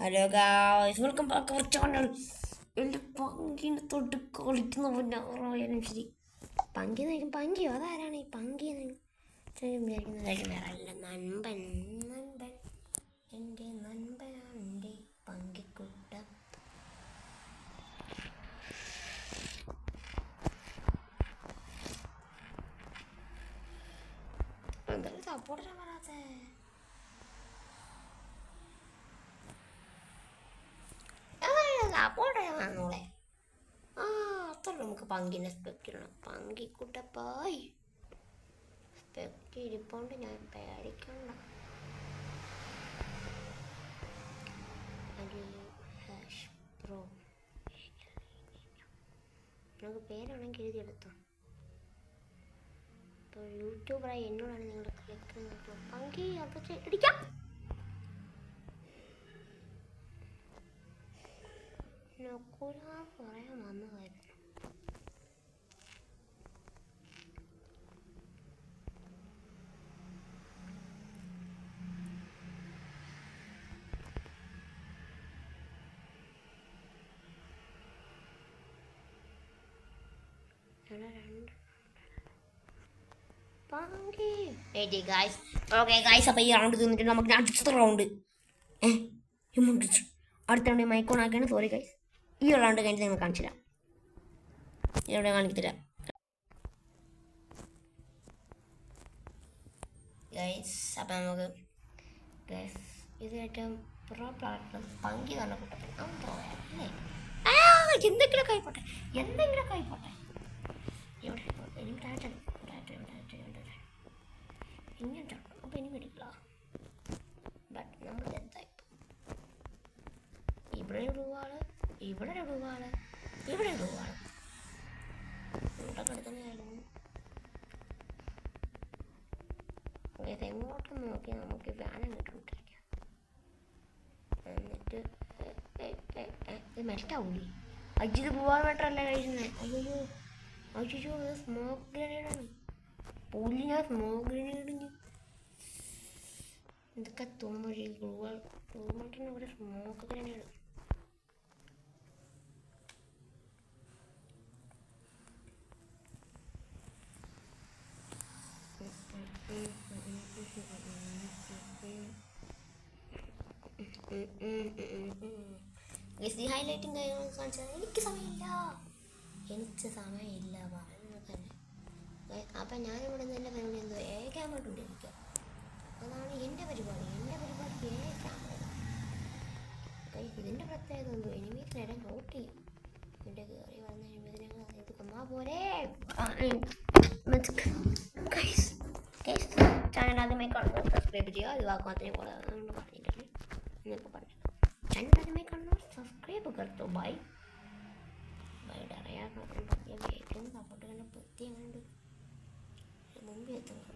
Hello guys, welcome back our channel. എൻ്റെ പങ്കിനെ തൊട്ട് കളിക്കുന്ന പൊന്നാറായാലും ശരി. പങ്കി നോക്കും, പങ്കിയോ അതാരാണ് ഈ പങ്കി വിചാരിക്കുന്നത്? വേറെ അല്ല, നൻപൻ നൻപൻ എൻ്റെ നൻപനാണ് എൻ്റെ പങ്കിക്കുട്ട. എന്തായാലും സപ്പോർട്ട് പറയാത്തേ. സപ്പോർട്ട് വന്നോളെ. അത്ര നമുക്ക് പങ്കിനെ സ്പെക്കിടണം. പങ്കിക്കുട്ടപ്പായി സ്പെക്ക് ഇരിപ്പോണ്ട് ഞാൻ പേടിക്കണ്ട. ബ്രോ നമുക്ക് പേരാണെങ്കിൽ എഴുതിയെടുത്തോ. ഇപ്പോൾ യൂട്യൂബറായി എന്നോടാണ് നിങ്ങൾ കളിക്കുന്നത്. പങ്കി അതൊക്കെ ഇടിക്കാം. പറയാൻ വന്നതായിരുന്നു. അപ്പോൾ ഈ റൗണ്ട് തിന്നിട്ട് നമുക്ക് അടുത്ത റൗണ്ട് അടുത്ത റൗണ്ട് മൈക്കോൺ ആക്കിയാണ്. സോറി ഗൈസ്, ഈ റൗണ്ട് കഴിഞ്ഞിട്ട് നിങ്ങൾ കാണിച്ചില്ല, ഇവിടെ കാണിക്കത്തില്ല ഗൈസ്. അപ്പം നമുക്ക് ഗൈസ് ഇത് ഏറ്റവും പ്രോ പ്ലാറ്റ്ഫോം പങ്കി തന്നെ കൂട്ടത്തിൽ അല്ലേ. എന്തെങ്കിലുമൊക്കെ ആയിപ്പോട്ടെ, എന്തെങ്കിലുമൊക്കെ ആയിപ്പോട്ടെ. ഇവിടെ എനിക്ക് ടാറ്റ ഇങ്ങനെ ചാട്ടണം. അപ്പം ഇനി പിടിക്കില്ല. ബട്ട് നമ്മൾ എന്തായി ഇവിടെ ഇടുവാള്, ഇവിടെ ഇടുവാള്, ഇവിടെ ഇടുവാള്, ഇവിടെ കിടക്കുന്നതായിരുന്നു. എങ്ങോട്ടും നോക്കി നമുക്ക് ഫാനം കിട്ടുകൊണ്ടിരിക്കാം. എന്നിട്ട് ഇത് മെൽറ്റാവൂലേ? അജിത് പോവാൻ വേണ്ടല്ല കഴിക്കുന്നത്. അയ്യോ അയ്യോ, സ്മോക്ക് ഗ്രനേഡാണ്. പുള്ളി ഞാൻ സ്മോക്ക് ഗ്രനേഡ് എന്തൊക്കെ തോന്നുമ്പോൾ ഇവിടെ സ്മോക്ക് ഗ്രനേഡ്. ഹൈലൈറ്റും കാര്യങ്ങളും കാണിച്ചാൽ എനിക്ക് സമയമില്ല പറയുന്നത് തന്നെ. അപ്പം ഞാനിവിടെ നിന്ന് എൻ്റെ പരിപാടി എന്തോ ക്യാമറ കൊണ്ടിരിക്കുക. അതാണ് എൻ്റെ പരിപാടി. ക്യാമറ. ഇതിൻ്റെ പ്രത്യേകത എന്തോ എനിമീസ് നേരെ നോട്ട് ചെയ്യും. എൻ്റെ കയറി വന്ന എനിമീസിനെ ഇത് കൊന്നാൽ പോരെ. ചാനൽ ആദ്യമായി കാണുന്നത് സബ്സ്ക്രൈബ് ചെയ്യുക. ഇത് വാക്കുമാത്രമേ പോലെ പറഞ്ഞിട്ടില്ലേ എന്നൊക്കെ പറഞ്ഞു. ചാനൽ ആദ്യമായി കാണുന്നത് സബ്സ്ക്രൈബ് കറക്റ്റോ. ബൈ ബൈയുടെ അറിയാൻ ഏറ്റവും സപ്പോർട്ട് കണ്ട പറ്റി എങ്ങനെയുണ്ട് മുമ്പ് എത്തുന്നത്.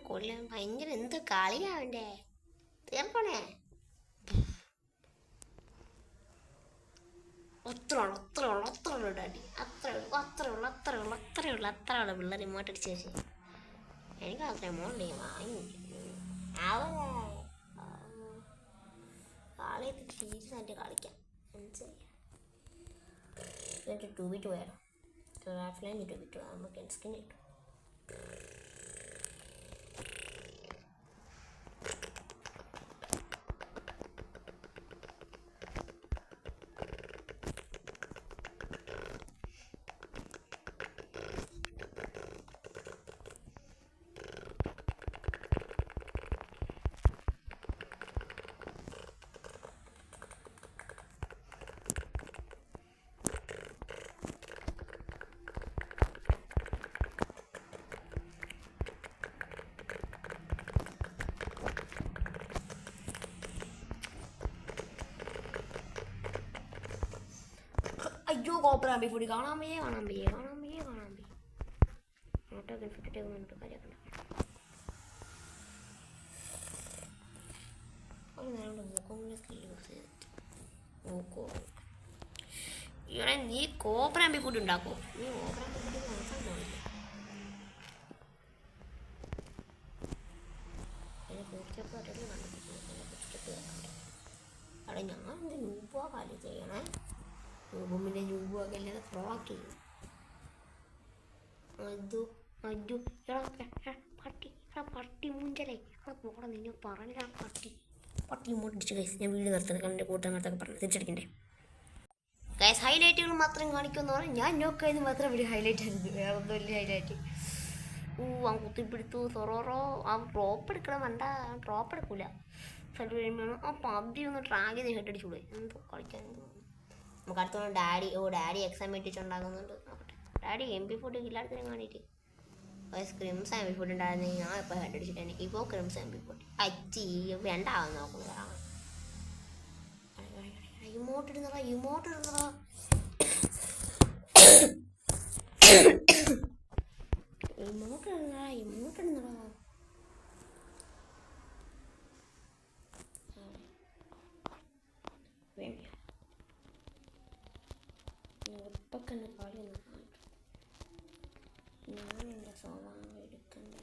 കൊല്ലാൻ ഭയങ്കര എന്ത് കളിയാവണ്ടേ തീർക്കണേ. അത്രയുള്ളൂ ഡാഡി, അത്രയുള്ളൂ പിള്ളേർ ഇങ്ങോട്ട് അടിച്ച് വെച്ച് എനിക്ക് അത്ര എമൗണ്ട് കളി സീരിയസ് ആയിട്ട് കളിക്കാം. മനസ്സിലായി 2v2 വേണം. ഓഫ്ലൈൻ 2v2 നമുക്ക് സ്കിൻ കിട്ടും. കോപ്പറാമ്പി ഫുഡ് കാണാൻ വയ്യേ ഓട്ടോ ഫിറ്റ് കാര്യമൊക്കെ ഒരു നേരം മൂക്കോങ്ങിനെ സ്കില്ല് യൂസ് ചെയ്തിട്ട് മൂക്കോ ഇവിടെ നീ കോപ്പറാമ്പി ഫുഡ് ഉണ്ടാക്കോ നീ കോപ്പറാമ്പി ഫുഡ് നോക്കാൻ പോകില്ല അവിടെ ഞാൻ എന്ത് ന്യൂബോ കാലി ചെയ്യണേ ന്യൂബുമ്മിൻ്റെ ന്യൂബൊക്കെ അല്ലാതെ ഫ്രോക്ക് ചെയ്യും പട്ടി മുഞ്ചലേ പോടെ നിന്നെ പറഞ്ഞ പട്ടി മുടിച്ച് ഗൈസ് ഞാൻ വീട് നിർത്തുന്നത് കാരണം എൻ്റെ കൂട്ടുകാരത്തൊക്കെ പറഞ്ഞു തിരിച്ചടിക്കണ്ടേ ഗൈസ് ഹൈലൈറ്റുകൾ മാത്രം കാണിക്കുമെന്ന് പറഞ്ഞാൽ ഞാൻ നോക്കായിരുന്നു മാത്രം വലിയ ഹൈലൈറ്റ് ആയിരുന്നു വേറെ ഒന്നും വലിയ ഹൈലൈറ്റ് അവൻ കുത്തിപ്പിടുത്തു സൊറോറോ അവൻ ഡ്രോപ്പ് എടുക്കണം വേണ്ട ഡ്രോപ്പ് എടുക്കൂല സ്ഥലം കഴിയുമ്പോൾ ആ പബ്ജി ഒന്ന് ട്രാക്ക് ചെയ്ത് ഹെഡ് അടിച്ചുകൂടെ എന്തോ കളിക്കാൻ നമുക്ക് അടുത്തോളം ഡാഡി എക്സാം ഇട്ടിട്ടുണ്ടാകുന്നുണ്ട് നോക്കട്ടെ ഡാഡി MP40 എല്ലായിടത്തും കാണിയിട്ട് ക്രിംസ് MP40 ഉണ്ടായിരുന്നു ഞാൻ ഇപ്പോൾ ഹെഡ് അടിച്ചിട്ടാണ് ഇപ്പോൾ ക്രിംസ് MP40 അച്ചി വേണ്ടാവും നോക്കുന്നു ഇമോട്ട് ഇടുന്നതാ ഇപ്പൊക്കെ കളി ഞാൻ എൻ്റെ സ്വഭാവം എടുക്കണ്ട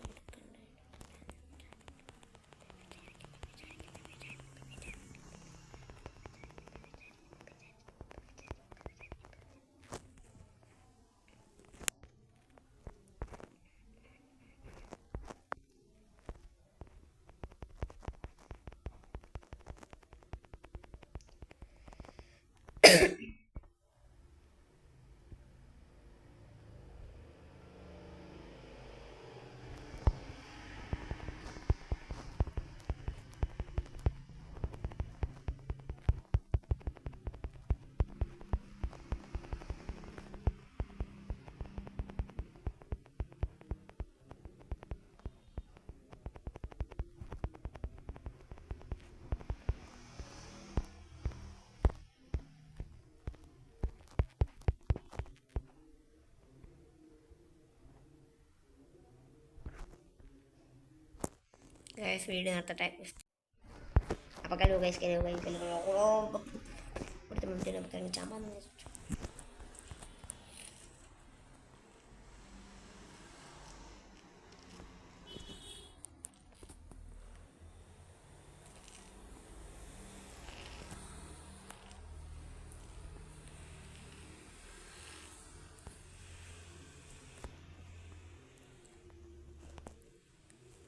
ഗൈസ് വീഡിയോ നിർത്തട്ടെ അപ്പോൾ കലു ഗൈസ് അടുത്ത മിനിറ്റ് നമുക്ക് ചാമ്പാന്ന് വെച്ചു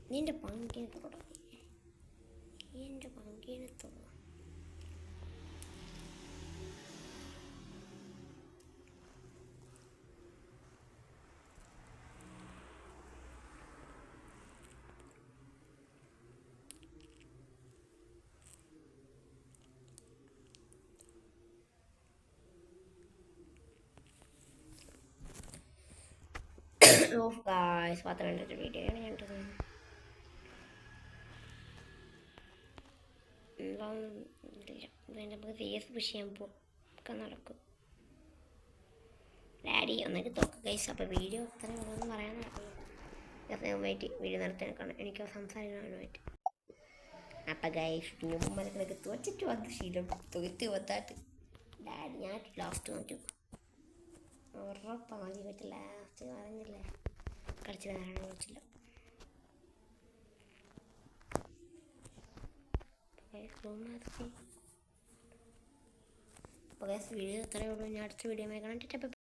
നിന്റെ പങ്കിനത്ത് തുടങ്ങി എൻ്റെ പങ്കിനത്തുള്ള ഓഫ് ഗായ്സ് 10 മിനിറ്റ് വീഡിയോയാണ് ഞാൻ നമുക്ക് ഫേസ് പുഷ് ചെയ്യാൻ ഒക്കെ നടക്കും ഡാഡി ഒന്നൊക്കെ തോക്ക് ഗൈസ് അപ്പോൾ വീഡിയോ അത്ര ഉള്ളതെന്ന് പറയാൻ നടക്കില്ല വീഡിയോ നിർത്താൻ കാണാം എനിക്ക് സംസാരിക്കാനായിട്ട് അപ്പം ഗൈസ് മുമ്പ് തോച്ചിട്ട് വന്ന് ശീലം തൊയ്ത്ത് വത്താട്ട് ഡാഡി ഞാൻ ലാസ്റ്റ് നോക്കും ഉറപ്പാണ് നോക്കി പറ്റില്ല ലാസ്റ്റ് പറഞ്ഞില്ലേ കളിച്ചില്ല ധാരാളം കളിച്ചില്ല അപ്പോൾ വീഡിയോ അത്രയേ ഉള്ളൂ ഞാൻ അടുത്ത വീഡിയോ കാണാൻ